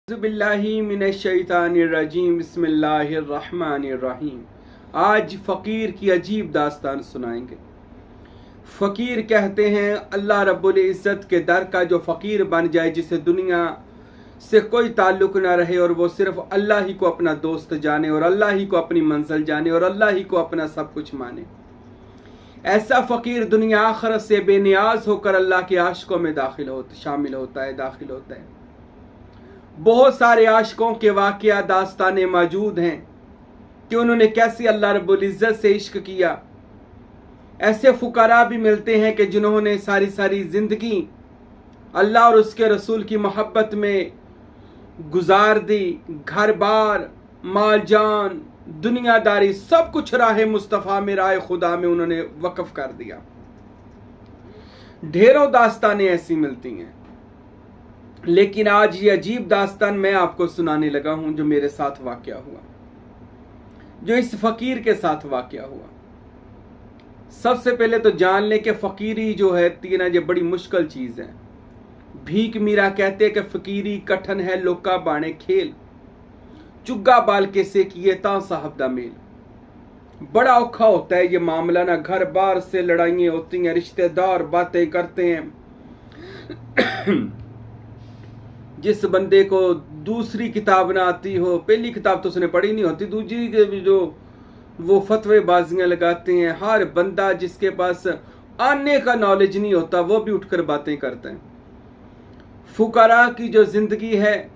बिल्लाहि मिनश्शैतानिर्रजीम बिस्मिल्लाहिर्रहमानिर्रहीम। आज फ़कीर की अजीब दास्तान सुनाएंगे। फ़कीर कहते हैं अल्लाह रब्बुल इज़्ज़त के दर का जो फ़कीर बन जाए, जिसे दुनिया से कोई ताल्लुक़ ना रहे और वो सिर्फ़ अल्लाह ही को अपना दोस्त जाने और अल्लाह ही को अपनी मंजिल जाने और अल्लाह ही को अपना सब कुछ माने, ऐसा फ़कीर दुनिया आखिरत से बेनियाज होकर अल्लाह के आशिकों में शामिल होता है। बहुत सारे आशिकों के वाक़या दास्तानें मौजूद हैं कि उन्होंने कैसे अल्लाह रब्बुल इज़्ज़त से इश्क किया। ऐसे फ़ुक़रा भी मिलते हैं कि जिन्होंने सारी ज़िंदगी अल्लाह और उसके रसूल की मोहब्बत में गुजार दी, घर बार, माल जान, दुनियादारी, सब कुछ राह मुस्तफ़ा में, राह खुदा में उन्होंने वक़फ़ कर दिया। ढेरों दास्तानें ऐसी मिलती हैं, लेकिन आज ये अजीब दास्तान मैं आपको सुनाने लगा हूं जो मेरे साथ वाक़या हुआ, जो इस फ़कीर के साथ वाक़या हुआ। सबसे पहले तो जान लें कि फ़कीरी जो है तीना ये बड़ी मुश्किल चीज़ है। भीख मीरा कहते कि फ़कीरी कठन है लोका बाणे खेल, चुग्गा बाल के से किए ता साहब दा मेल। बड़ा औखा होता है ये मामला ना, घर बार से लड़ाइयाँ होती हैं, रिश्तेदार बातें करते हैं। जिस बंदे को दूसरी किताब ना आती हो, पहली किताब तो उसने पढ़ी नहीं होती, दूसरी के जो वो फतवे बाजियां लगाते हैं। हर बंदा जिसके पास आने का नॉलेज नहीं होता वो भी उठकर बातें करते हैं। फुकरा की जो जिंदगी है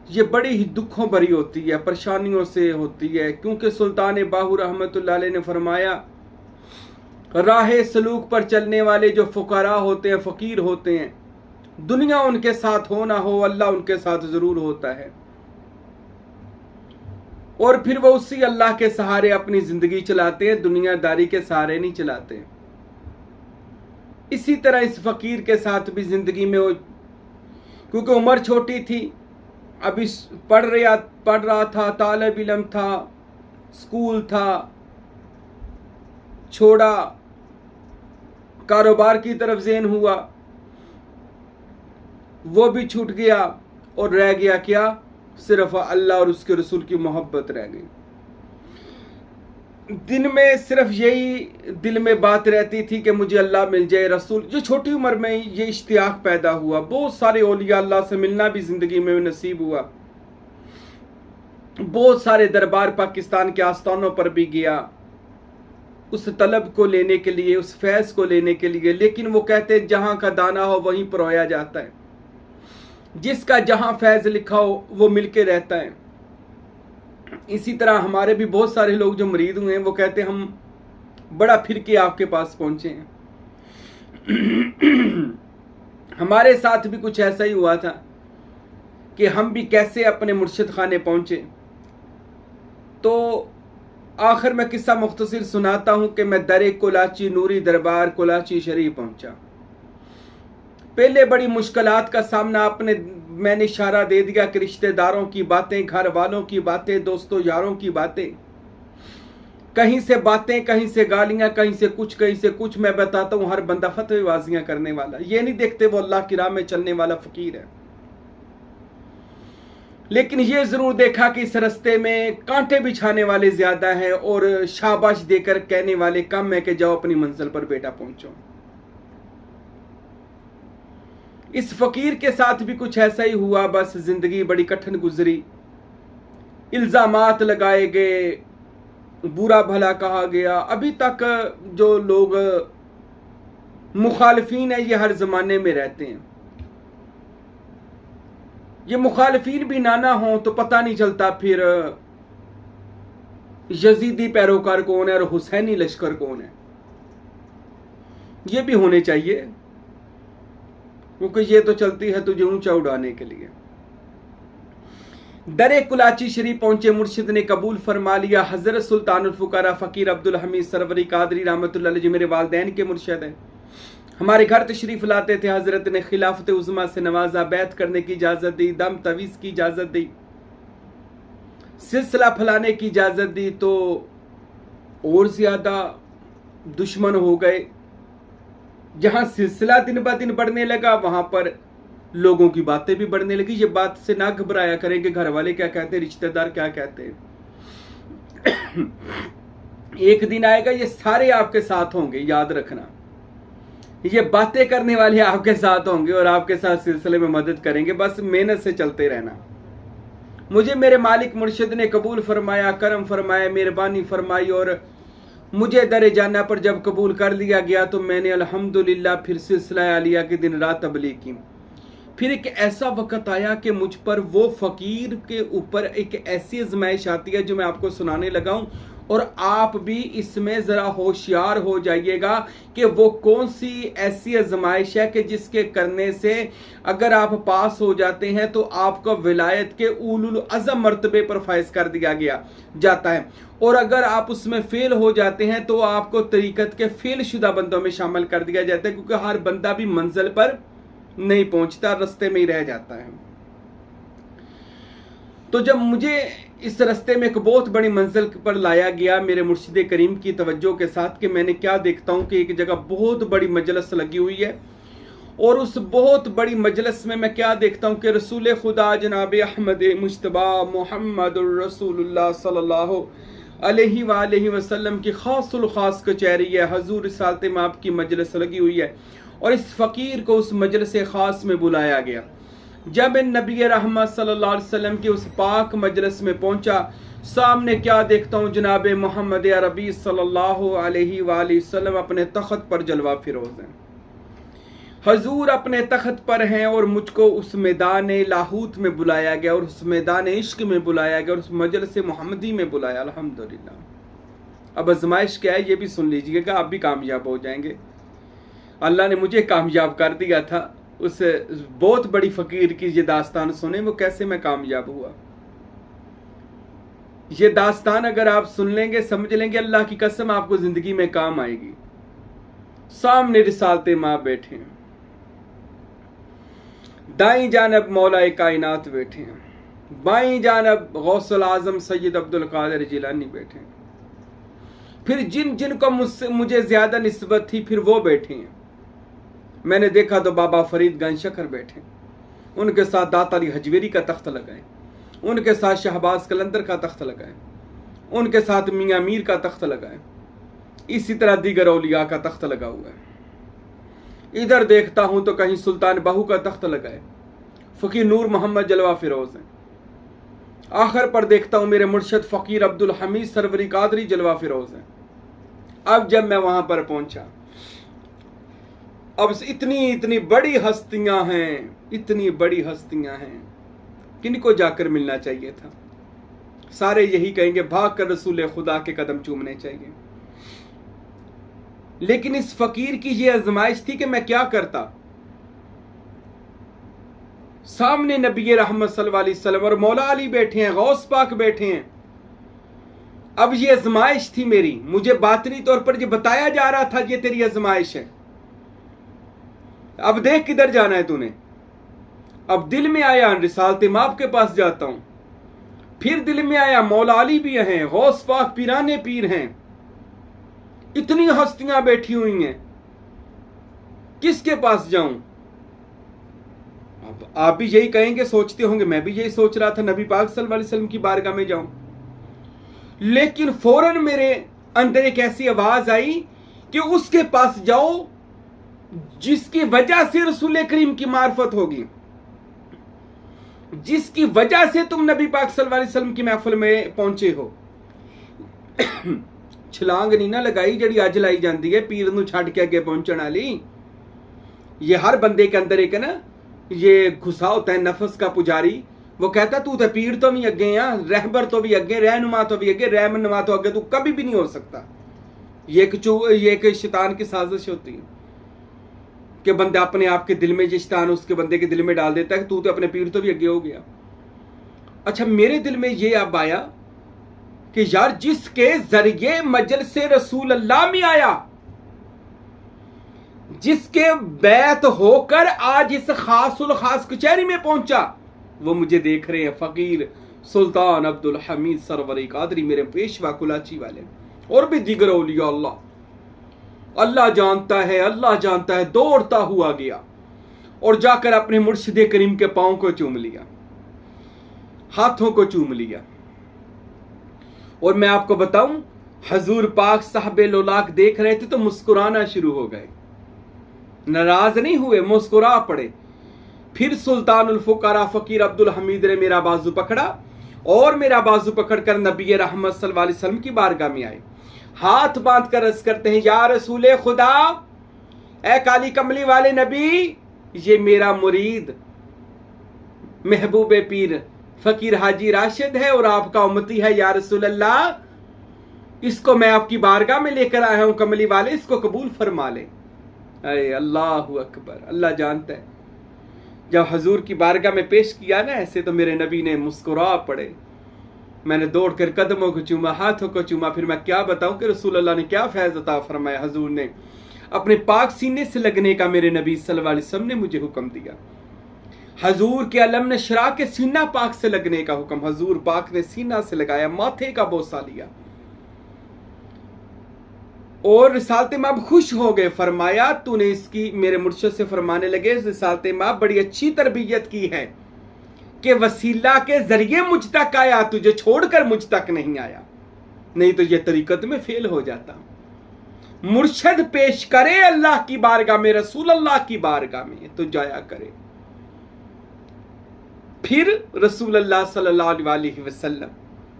ये बड़ी ही दुखों भरी होती है, परेशानियों से होती है, क्योंकि सुल्तान बाहू रहमतुल्लाह अलैह ने फरमाया राह सलूक पर चलने वाले जो फुकरा होते हैं, फ़कीर होते हैं, दुनिया उनके साथ हो ना हो, अल्लाह उनके साथ जरूर होता है और फिर वो उसी अल्लाह के सहारे अपनी जिंदगी चलाते हैं, दुनियादारी के सहारे नहीं चलाते। इसी तरह इस फकीर के साथ भी जिंदगी में वो, क्योंकि उम्र छोटी थी, अभी पढ़ रहा था, तालिब इल्म था, स्कूल था, छोड़ा, कारोबार की तरफ ज़हन हुआ, वो भी छूट गया और रह गया क्या, सिर्फ अल्लाह और उसके रसूल की मोहब्बत रह गई। दिन में सिर्फ यही दिल में बात रहती थी कि मुझे अल्लाह मिल जाए, रसूल। जो छोटी उम्र में ये इश्तियाक पैदा हुआ। बहुत सारे औलिया अल्लाह से मिलना भी जिंदगी में नसीब हुआ, बहुत सारे दरबार पाकिस्तान के आस्थानों पर भी गया उस तलब को लेने के लिए, उस फैज़ को लेने के लिए। लेकिन वो कहते जहां का दाना हो वहीं परोया जाता है, जिसका जहां फैज़ लिखा हो वो मिलके रहता है। इसी तरह हमारे भी बहुत सारे लोग जो मरीद हुए हैं वो कहते हम बड़ा फिर के आपके पास पहुंचे हैं। हमारे साथ भी कुछ ऐसा ही हुआ था कि हम भी कैसे अपने मुर्शिद खाने पहुंचे। तो आखिर में किस्सा मुख्तसर सुनाता हूं कि मैं दरे कोलाची नूरी दरबार कोलाची शरीफ पहुंचा। पहले बड़ी मुश्किलात का सामना मैंने इशारा दे दिया कि रिश्तेदारों की बातें, घर वालों की बातें, दोस्तों यारों की बातें, कहीं से बातें, कहीं से गालियां, कहीं से कुछ। मैं बताता हूं हर बंदा फतवेबाजियां करने वाला, ये नहीं देखते वो अल्लाह की राह में चलने वाला फकीर है। लेकिन ये जरूर देखा कि इस रास्ते में कांटे बिछाने वाले ज्यादा हैं और शाबाश देकर कहने वाले कम है कि जाओ अपनी मंजिल पर बेटा पहुंचो। इस फकीर के साथ भी कुछ ऐसा ही हुआ। बस जिंदगी बड़ी कठिन गुजरी, इल्जामात लगाए गए, बुरा भला कहा गया। अभी तक जो लोग मुखालिफिन है ये हर जमाने में रहते हैं। ये मुखालिफिन भी ना हो तो पता नहीं चलता फिर यजीदी पैरोकार कौन है और हुसैनी लश्कर कौन है। ये भी होने चाहिए, क्योंकि ये तो चलती है तुझे ऊंचा उड़ाने के लिए। दरे कुलाची शरीफ पहुंचे, मुर्शिद ने कबूल फरमा लिया। हजरत सुल्तानुल फुकारा फ़कीर अब्दुल हमीद सरवरी कादरी रहमतुल्लाह अलैह जी मेरे वालिदैन के मुर्शिद हैं, हमारे घर तशरीफ लाते थे। हजरत ने खिलाफत उज़्मा से नवाजा, बैत करने की इजाज़त दी, दम तवीज़ की इजाज़त दी, सिलसिला फैलाने की इजाज़त दी। तो और ज़्यादा दुश्मन हो गए। जहां सिलसिला दिन ब दिन बढ़ने लगा वहां पर लोगों की बातें भी बढ़ने लगी। ये बात से ना घबराया करें कि घर वाले क्या कहते हैं, रिश्तेदार क्या कहते हैं। एक दिन आएगा ये सारे आपके साथ होंगे, याद रखना। ये बातें करने वाले आपके साथ होंगे और आपके साथ सिलसिले में मदद करेंगे। बस मेहनत से चलते रहना। मुझे मेरे मालिक मुर्शिद ने कबूल फरमाया, करम फरमाया, मेहरबानी फरमाई और मुझे दर जाना पर जब कबूल कर लिया गया तो मैंने अल्हम्दुलिल्लाह फिर सिलसिला आलिया के दिन रात तबलीग की। फिर एक ऐसा वक्त आया कि मुझ पर वो फकीर के ऊपर एक ऐसी आजमाइश आती है जो मैं आपको सुनाने लगा हूं, और आप भी इसमें ज़रा होशियार हो जाइएगा कि वो कौन सी ऐसी आजमाइश है कि जिसके करने से अगर आप पास हो जाते हैं तो आपको विलायत के उलुल अज़म मर्तबे पर फाइज कर दिया गया जाता है, और अगर आप उसमें फेल हो जाते हैं तो आपको तरीकत के फेल शुदा बंदों में शामिल कर दिया जाता है, क्योंकि हर बंदा भी मंजिल पर नहीं पहुंचता, रास्ते में ही रह जाता है। तो जब मुझे इस रास्ते में एक बहुत बड़ी मंजिल पर लाया गया मेरे मुर्शिद करीम की तवज्जो के साथ, कि मैंने क्या देखता हूं कि एक जगह बहुत बड़ी मजलिस लगी हुई है, और उस बहुत बड़ी मजलिस में मैं क्या देखता हूं कि रसूल खुदा जनाब अहमद मुश्तबा मोहम्मद रसूलुल्लाह सल्लल्लाहु अलैहि वसल्लम की खासुल खास कचहरी है, हजूर रिसालत माप की मजलिस लगी हुई है, और इस फ़कीर को उस मजलिस खास में बुलाया गया। जब नबी रहमत सल्लल्लाहु अलैहि वसल्लम की उस पाक मजलिस में पहुंचा, सामने क्या देखता हूँ, जनाब मोहम्मद अरबी सल्लल्लाहु अलैहि वसल्लम अपने तख्त पर जलवा फिरोज हैं। हजूर अपने तख्त पर हैं और मुझको उस मैदान लाहूत में बुलाया गया, और उस मैदान इश्क में बुलाया गया, और उस मजलिस मोहम्मदी में बुलाया। अल्हम्दुलिल्लाह। अब आजमाइश क्या है ये भी सुन लीजिएगा, आप भी कामयाब हो जाएंगे। अल्लाह ने मुझे कामयाब कर दिया था। उस बहुत बड़ी फकीर की ये दास्तान सुने, वो कैसे मैं कामयाब हुआ। ये दास्तान अगर आप सुन लेंगे, समझ लेंगे, अल्लाह की कसम आपको जिंदगी में काम आएगी। सामने रिसालते माँ बैठे हैं, दाईं जानब मौलाए कायनात बैठे हैं, बाईं जानब गौसुल आजम सैयद अब्दुल कादिर जिलानी बैठे हैं, फिर जिन जिनको मुझे ज्यादा निस्बत थी फिर वो बैठे हैं। मैंने देखा तो बाबा फरीद गंज शकर बैठे, उनके साथ दाता अली हजवेरी का तख्त लगाए, उनके साथ शहबाज कलंदर का तख्त लगाए, उनके साथ मियाँ मीर का तख्त लगाए, इसी तरह दीगर औलिया का तख्त लगा हुआ है। इधर देखता हूं तो कहीं सुल्तान बाहू का तख्त लगाए, फकीर नूर मोहम्मद जलवा फिरोज हैं। आखिर पर देखता हूं मेरे मुर्शद फकीर अब्दुल हमीद सरवरी कादरी जलवा फिरोज हैं। अब जब मैं वहां पर पहुंचा, अब इतनी बड़ी हस्तियां हैं, इतनी बड़ी हस्तियां हैं, किनको जाकर मिलना चाहिए था। सारे यही कहेंगे भाग कर रसूल खुदा के कदम चूमने चाहिए। लेकिन इस फकीर की ये आजमाइश थी कि मैं क्या करता। सामने नबी रहमत सल्लल्लाहु अलैहि वसल्लम और मौला अली बैठे हैं, गौस पाक बैठे हैं। अब ये आजमाइश थी मेरी, मुझे बातनी तौर पर ये बताया जा रहा था ये तेरी आजमाइश है, अब देख किधर जाना है तूने। अब दिल में आया रिसालत माप के पास जाता हूं, फिर दिल में आया मौला अली भी हैं, गौस पाक पीराने पीर हैं, इतनी हस्तियां बैठी हुई हैं, किसके पास जाऊं। अब आप भी यही कहेंगे, सोचते होंगे, मैं भी यही सोच रहा था, नबी पाक सल्लल्लाहु अलैहि वसल्लम की बारगाह में जाऊं। लेकिन फौरन मेरे अंदर एक ऐसी आवाज आई कि उसके पास जाओ जिसकी वजह से रसूल करीम की मार्फत होगी, जिसकी वजह से तुम नबी पाक सल्लल्लाहु अलैहि वसल्लम की महफिल में पहुंचे हो। छलांग नहीं ना लगाई जड़ी अज लाई जाती है पीर नूं छड्ड के अगे पहुंचण वाली। ये हर बंदे के अंदर एक ना ये घुसा होता है नफस का पुजारी, वो कहता तू तो पीर तो भी अगे आ, रहबर तो भी अगे, रहनुमा तो भी अगे, रहनुमा तो अगे तू कभी भी नहीं हो सकता। ये एक शैतान की साजिश होती है कि बंदा अपने आप के दिल में ये शैतान उसके बंदे के दिल में डाल देता है कि तू तो अपने पीर तो भी अगे हो गया। अच्छा, मेरे दिल में ये अब आया कि यार जिसके जरिए मजलिस रसूल अल्लाह में आया, जिसके बैत होकर आज इस खासुल खास कचहरी में पहुंचा, वो मुझे देख रहे हैं फकीर सुल्तान अब्दुल हमीद सरवरी कादरी, मेरे पेशवा कुलाची वाले, और भी दीगर औलिया। अल्लाह जानता है, अल्लाह जानता है। दौड़ता हुआ गया اور जाकर अपने मुर्शिद करीम के पाँव को चूम लिया, हाथों को चूम लिया। और मैं आपको बताऊं, हजूर पाक साहब लोलाक देख रहे थे तो मुस्कुराना शुरू हो गए, नाराज नहीं हुए, मुस्कुरा पड़े। फिर सुल्तानुल फुकारा फकीर अब्दुल हमीद ने मेरा बाजू पकड़ा और मेरा बाजू पकड़कर नबी रहमत सल्लल्लाहु अलैहि वसल्लम की बारगाह में आए, हाथ बांध कर अर्ज करते हैं, या रसूले खुदा, ए काली कमली वाले नबी, ये मेरा मुरीद महबूब पीर फकीर हाजी राशिद है और आपका उम्मती है, या रसूल अल्लाह, इसको मैं आपकी बारगाह में लेकर आया हूं, कमली वाले इसको कबूल फरमा ले। अरे अल्लाह अकबर, अल्लाह जानता है। जब हजूर की बारगाह में पेश किया ना ऐसे, तो मेरे नबी ने मुस्कुरा पड़े। मैंने दौड़कर कदमों को चूमा, हाथों को चूमा। फिर मैं क्या बताऊं कि रसूल अल्लाह ने क्या फैज़ अता फरमाया। हजूर ने अपने पाक सीने से लगने का मेरे नबी सल्लल्लाहु अलैहि वसल्लम ने मुझे हुक्म दिया। हजूर के अलम ने शरा के सीना पाक से लगने का हुक्म हजूर पाक ने सीना से लगाया, माथे का बोसा लिया और रिसालत माब खुश हो गए। फरमाया, तूने इसकी, मेरे मुर्शिद से फरमाने लगे, रिसालत माब बड़ी अच्छी तरबियत की है कि वसीला के जरिए मुझ तक आया, तुझे छोड़कर मुझ तक नहीं आया, नहीं तो ये तरीकत में फेल हो जाता। मुर्शिद पेश करे अल्लाह की बारगाह में, रसूल अल्लाह की बारगाह में, तो जाया करे। फिर रसूल अल्लाह सल्लल्लाहु अलैहि वसल्लम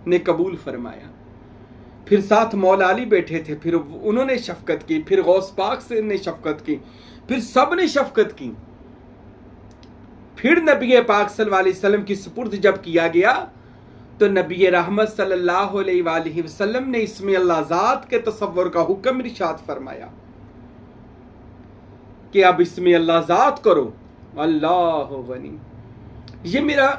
ने कबूल फरमाया। फिर साथ मौला अली बैठे थे, फिर उन्होंने शफकत की, फिर गौस पाक से ने शफकत की, फिर सब ने शफकत की। फिर नबी पाक सल्लल्लाहु अलैहि वसल्लम की सुपुर्द जब किया गया, तो नबी रहमत सल्लल्लाहु अलैहि वसल्लम ने इसमें अल्लाह ज़ात के तसव्वुर का हुक्म इरशाद फरमाया कि अब इसमें अल्लाह ज़ात करो। अल्लाह गनी, ये मेरा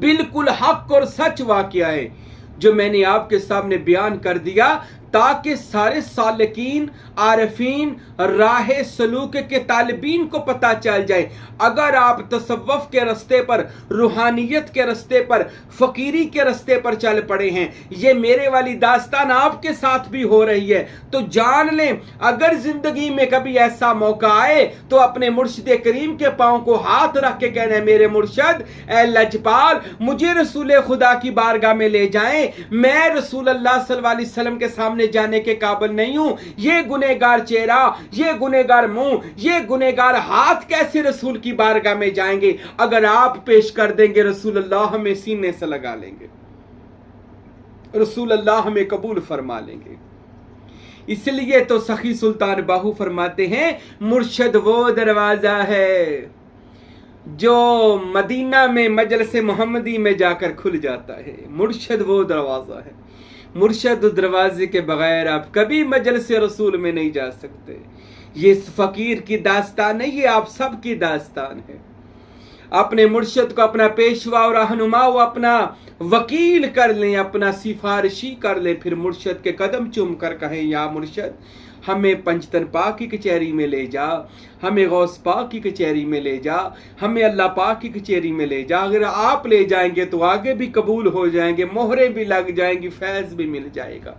बिल्कुल हक और सच वाक़या है जो मैंने आपके सामने बयान कर दिया, ताकि सारे सालिकीन, आरिफीन, राह सलूक के तालिबीन को पता चल जाए। अगर आप तसव्वुफ के रस्ते पर, रूहानियत के रस्ते पर, फ़कीरी के रस्ते पर चल पड़े हैं, ये मेरे वाली दास्तान आपके साथ भी हो रही है, तो जान लें, अगर ज़िंदगी में कभी ऐसा मौका आए तो अपने मुर्शिद करीम के पाँव को हाथ रख के कहना है, मेरे मुर्शिद ए लजपाल, मुझे रसूल खुदा की बारगाह में ले जाएं, मैं रसूल अल्लाह सल्लल्लाहु अलैहि वसल्लम के सामने जाने के काबिल नहीं हूं। ये गुनहगार चेहरा, ये गुनहगार मुंह, ये गुनहगार हाथ कैसे रसूल की बारगाह में जाएंगे? अगर आप पेश कर देंगे, रसूल अल्लाह हमें सीने से लगा लेंगे, रसूल अल्लाह हमें कबूल फरमा लेंगे। इसलिए तो सखी सुल्तान बाहू फरमाते हैं, मुर्शिद वो दरवाजा है जो मदीना में मजलिस मोहम्मदी में जाकर खुल जाता है। मुर्शिद वो दरवाजा है, मुर्शिद दरवाजे के बगैर आप कभी मजलिस रसूल में नहीं जा सकते। ये इस फकीर की दास्तान नहीं, ये आप सब की दास्तान है। अपने मुर्शिद को अपना पेशवा और रहनुमा व अपना वकील कर लें, अपना सिफारिशी कर लें, फिर मुर्शिद के कदम चूम कर कहें, या मुर्शिद हमें पंचतन पाक की कचहरी में ले जा, हमें गौस पाक की कचहरी में ले जा, हमें अल्लाह पाक की कचहरी में ले जा। अगर आप ले जाएंगे तो आगे भी कबूल हो जाएंगे, मोहरें भी लग जाएंगी, फैज़ भी मिल जाएगा।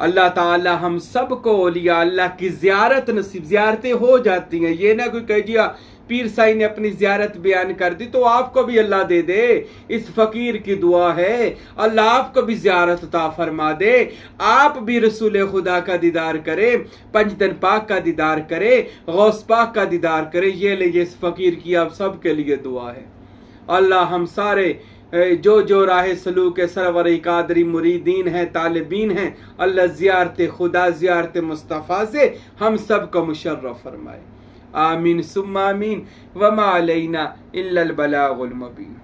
अल्लाह ताला हम सबको औलिया अल्लाह की ज़ियारत नसीब, ज़ियारतें हो जाती हैं, ये ना कोई कह दिया पीर साई ने अपनी ज़ियारत बयान कर दी तो आपको भी अल्लाह दे दे। इस फ़कीर की दुआ है, अल्लाह आपको भी ज़ियारत अता फरमा दे, आप भी रसूल खुदा का दीदार करें, पंचतन पाक का दीदार करें, गौस पाक का दीदार करें। ये ले इस फ़कीर की आप सब के लिए दुआ है। अल्लाह हम सारे जो राह सलूक के सरवर कादरी मुरीदीन हैं, तालिबीन हैं, अल्लाह ज़ियारत खुदा, ज़ियारत मुस्तफ़ा से हम सब को मुशर्रफ फरमाए। आमीन सुम्मा आमीन, वमा अलैना इल्लल बलागुल मुबीन।